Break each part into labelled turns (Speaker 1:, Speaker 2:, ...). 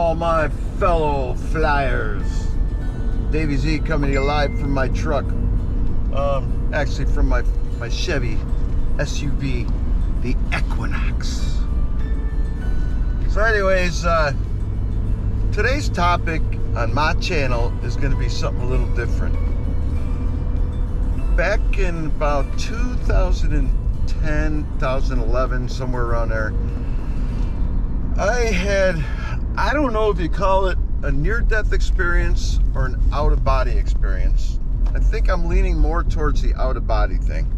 Speaker 1: all my fellow flyers. Davey Z coming to you live from my truck. Actually from my Chevy SUV, the Equinox. So anyways, today's topic on my channel is going to be something a little different. Back in about 2010, 2011, somewhere around there, I don't know if you call it a near-death experience or an out-of-body experience. I think I'm leaning more towards the out-of-body thing.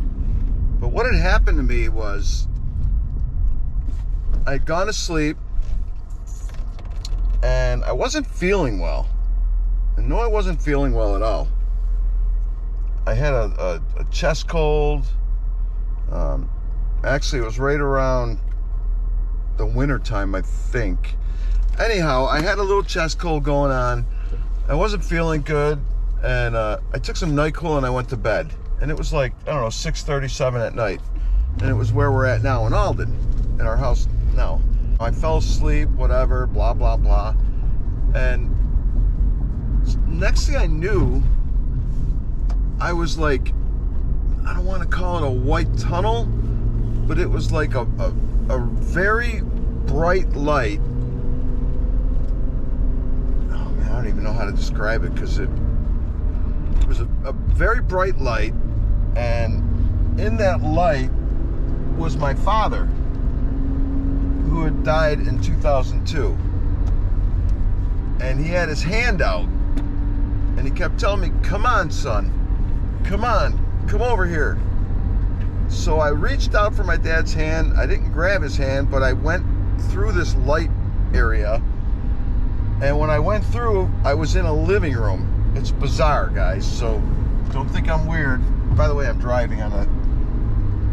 Speaker 1: But what had happened to me was I'd gone to sleep and I wasn't feeling well. And no, I wasn't feeling well at all. I had a chest cold. Actually, it was right around the winter time, I think. Anyhow, I had a little chest cold going on. I wasn't feeling good, and I took some NyQuil and I went to bed. And it was like, I don't know, 6:37 at night. And it was where we're at now in Alden, in our house now. I fell asleep, whatever, blah, blah, blah. And next thing I knew, I was like, I don't want to call it a white tunnel, but it was like a very bright light. Oh man, I don't even know how to describe it, because it was a very bright light, and in that light was my father, who had died in 2002. And he had his hand out, and he kept telling me, come on, son, come on, come over here. So I reached out for my dad's hand. I didn't grab his hand, but I went through this light area. And when I went through, I was in a living room. It's bizarre, guys, so don't think I'm weird. By the way, I'm driving on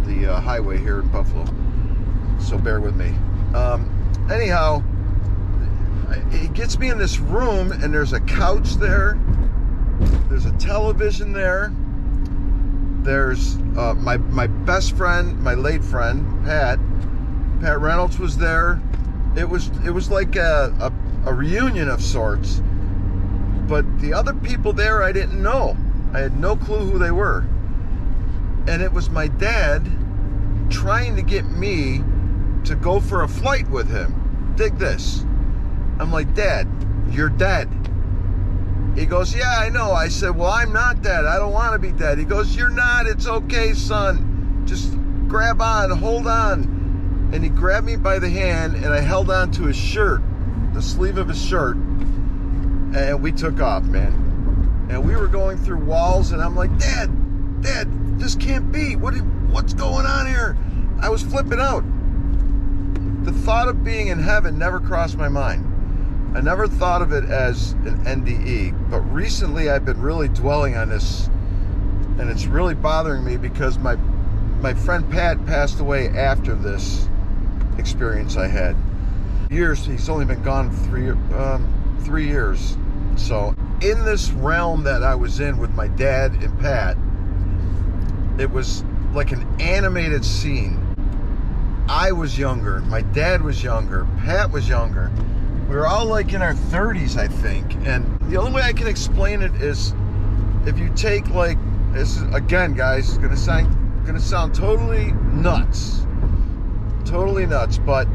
Speaker 1: the highway here in Buffalo, so bear with me. Anyhow, it gets me in this room, and there's a couch there. There's a television there. There's my best friend, my late friend, Pat Reynolds was there. It was like a reunion of sorts. But the other people there, I didn't know. I had no clue who they were. And it was my dad trying to get me to go for a flight with him. Dig this. I'm like, Dad, you're dead. He goes, yeah, I know. I said, well, I'm not dead. I don't want to be dead. He goes, you're not. It's okay, son. Just grab on, hold on. And he grabbed me by the hand, and I held on to his shirt, the sleeve of his shirt, and we took off, man. And we were going through walls, and I'm like, Dad, this can't be. What's going on here? I was flipping out. The thought of being in heaven never crossed my mind. I never thought of it as an NDE, but recently I've been really dwelling on this, and it's really bothering me because my friend Pat passed away after this experience I had. He's only been gone 3 years. So in this realm that I was in with my dad and Pat, it was like an animated scene. I was younger, my dad was younger, Pat was younger. We were all like in our 30s, I think. And the only way I can explain it is if you take, like, this is, again, guys, it's gonna sound totally nuts, but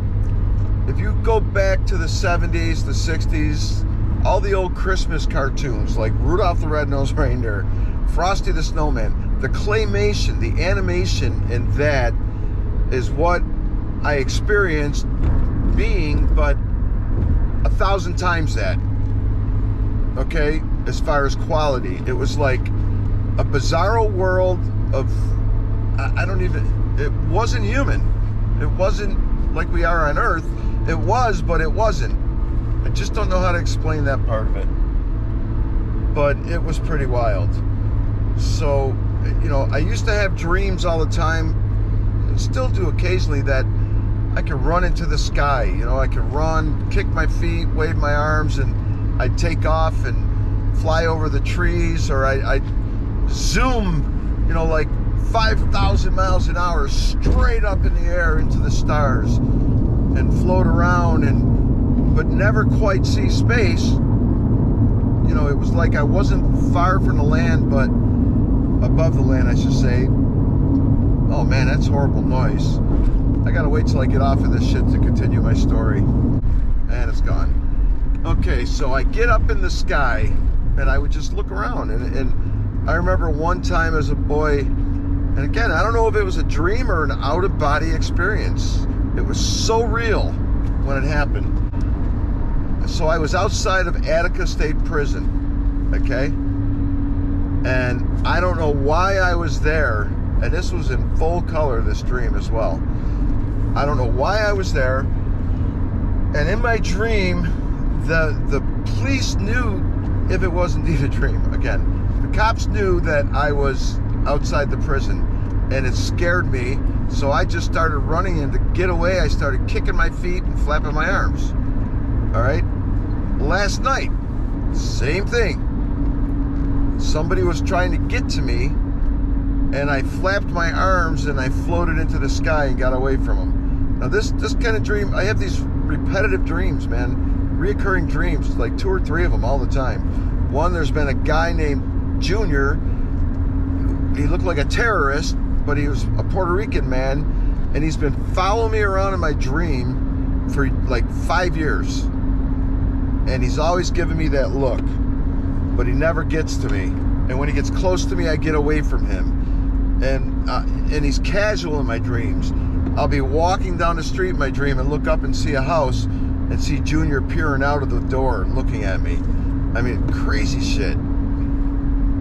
Speaker 1: if you go back to the 70s, the 60s, all the old Christmas cartoons like Rudolph the Red-Nosed Reindeer, Frosty the Snowman, the claymation, the animation in that is what I experienced being, but 1,000 times that. Okay, as far as quality, it was like a bizarro world of, it wasn't human. It wasn't like we are on Earth. It was, but it wasn't. I just don't know how to explain that part of it. But it was pretty wild. So, you know, I used to have dreams all the time, and still do occasionally, that I could run into the sky. You know, I could run, kick my feet, wave my arms, and I'd take off and fly over the trees, or I'd zoom, you know, like 5,000 miles an hour straight up in the air into the stars and float around and but never quite see space. You know, it was like I wasn't far from the land, but above the land, I should say. Oh man, that's horrible noise. I gotta wait till I get off of this shit to continue my story. And it's gone. Okay, so I get up in the sky and I would just look around. And I remember one time as a boy, and again, I don't know if it was a dream or an out-of-body experience. It was so real when it happened. So I was outside of Attica State Prison, okay? And I don't know why I was there, and this was in full color, this dream as well. I don't know why I was there, and in my dream, the police knew if it was indeed a dream. Again, the cops knew that I was outside the prison, and it scared me, so I just started running, and to get away, I started kicking my feet and flapping my arms. All right? Last night, same thing. Somebody was trying to get to me, and I flapped my arms and I floated into the sky and got away from them. Now this kind of dream, I have these repetitive dreams, man, reoccurring dreams, like 2 or 3 of them all the time. One, there's been a guy named Junior. He looked like a terrorist, but he was a Puerto Rican man, and he's been following me around in my dream for like 5 years. And he's always giving me that look, but he never gets to me. And when he gets close to me, I get away from him. And he's casual in my dreams. I'll be walking down the street in my dream and look up and see a house and see Junior peering out of the door looking at me. I mean, crazy shit.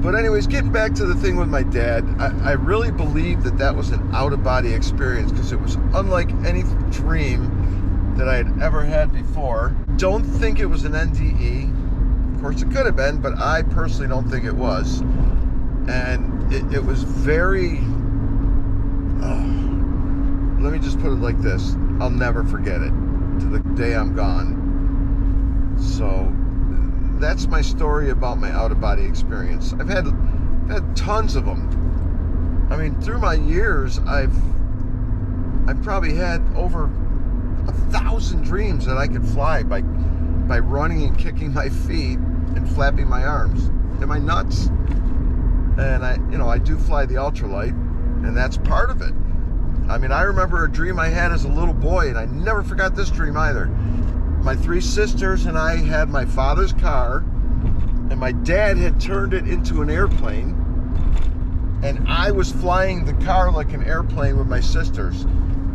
Speaker 1: But anyways, getting back to the thing with my dad, I really believe that was an out-of-body experience, because it was unlike any dream that I had ever had before. Don't think it was an NDE. Of course, it could have been, but I personally don't think it was. And it was very... let me just put it like this. I'll never forget it to the day I'm gone. So that's my story about my out-of-body experience. I've had tons of them. I mean, through my years, I've probably had over 1,000 dreams that I could fly by running and kicking my feet and flapping my arms. Am I nuts? And I do fly the ultralight, and that's part of it. I mean, I remember a dream I had as a little boy, and I never forgot this dream either. My 3 sisters and I had my father's car, and my dad had turned it into an airplane, and I was flying the car like an airplane with my sisters,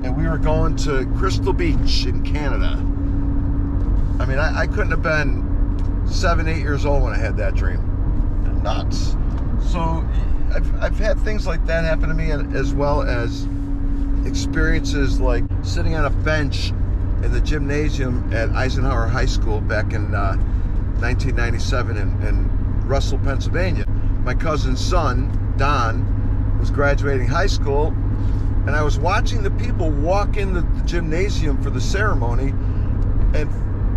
Speaker 1: and we were going to Crystal Beach in Canada. I mean, I couldn't have been 7, 8 years old when I had that dream. Nuts. So I've had things like that happen to me, as well as experiences like sitting on a bench in the gymnasium at Eisenhower High School back in 1997 in Russell, Pennsylvania. My cousin's son, Don, was graduating high school, and I was watching the people walk into the gymnasium for the ceremony, and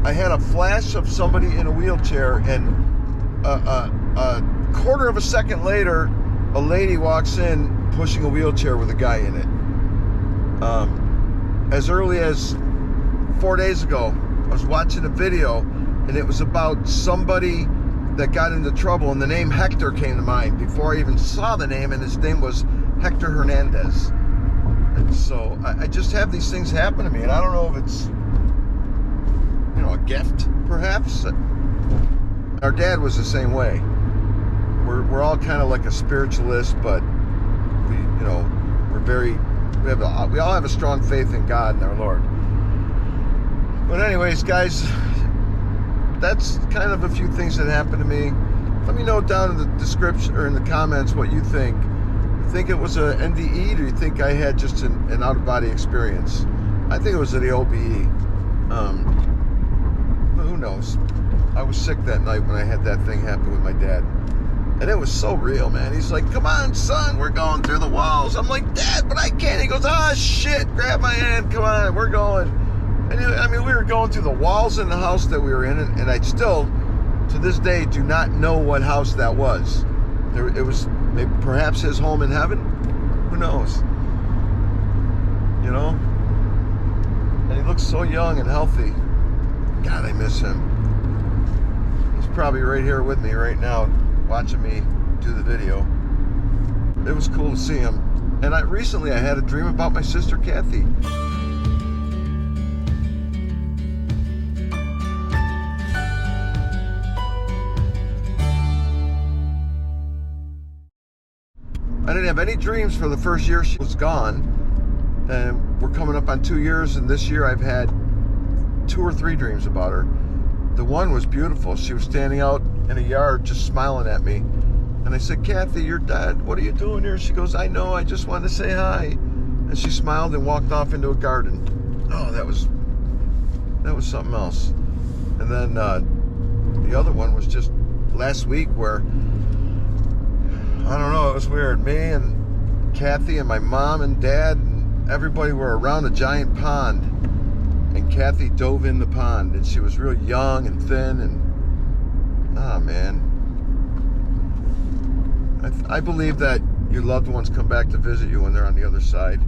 Speaker 1: I had a flash of somebody in a wheelchair, and a quarter of a second later, a lady walks in pushing a wheelchair with a guy in it. As early as 4 days ago, I was watching a video, and it was about somebody that got into trouble, and the name Hector came to mind before I even saw the name, and his name was Hector Hernandez. And so I just have these things happen to me, and I don't know if it's, a gift, perhaps. Our dad was the same way. We're all kind of like a spiritualist, but we all have a strong faith in God and our Lord. But anyways, guys, that's kind of a few things that happened to me. Let me know down in the description or in the comments what you think. You think it was a NDE, or do you think I had just an out-of-body experience? I think it was the OBE. But who knows? I was sick that night when I had that thing happen with my dad. And it was so real, man. He's like, "Come on, son, we're going through the walls." I'm like, "Dad, but I can't." He goes, "Ah, shit, grab my hand, come on, we're going." And we were going through the walls in the house that we were in, and I still, to this day, do not know what house that was. It was maybe perhaps his home in heaven. Who knows? And he looks so young and healthy. God, I miss him. He's probably right here with me right now, watching me do the video. It was cool to see him. And recently I had a dream about my sister Kathy. I didn't have any dreams for the first year she was gone. And we're coming up on 2 years, and this year I've had 2 or 3 dreams about her. The one was beautiful. She was standing out in a yard just smiling at me. And I said, Kathy, you're dead. What are you doing here? She goes, I know, I just wanted to say hi. And she smiled and walked off into a garden. Oh, that was something else. And then the other one was just last week where, I don't know, it was weird. Me and Kathy and my mom and dad and everybody were around a giant pond. And Kathy dove in the pond, and she was real young and thin, and oh man. I believe that your loved ones come back to visit you when they're on the other side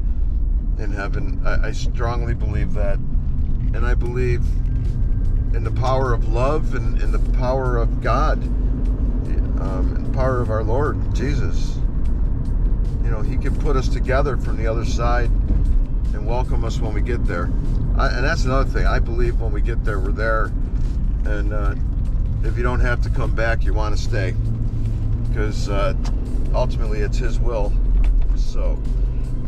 Speaker 1: in heaven. I strongly believe that. And I believe in the power of love and in the power of God, and the power of our Lord Jesus. You know, he can put us together from the other side and welcome us when we get there. And that's another thing. I believe when we get there, we're there. And if you don't have to come back, you want to stay. Because ultimately it's his will. So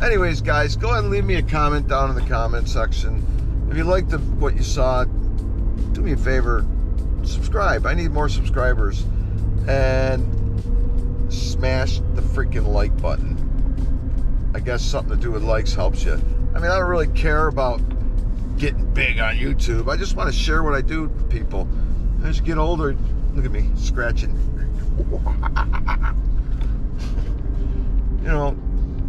Speaker 1: anyways, guys, go ahead and leave me a comment down in the comment section. If you liked what you saw, do me a favor, subscribe. I need more subscribers. And smash the freaking like button. I guess something to do with likes helps you. I mean, I don't really care about getting big on YouTube. I just want to share what I do with people. As you get older, look at me scratching. You know,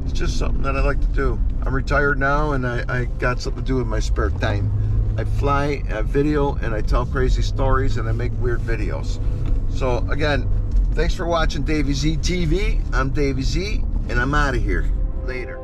Speaker 1: it's just something that I like to do. I'm retired now, and I got something to do with my spare time. I fly, I video, and I tell crazy stories, and I make weird videos. So again, thanks for watching Davey Z TV. I'm Davey Z, and I'm out of here. Later.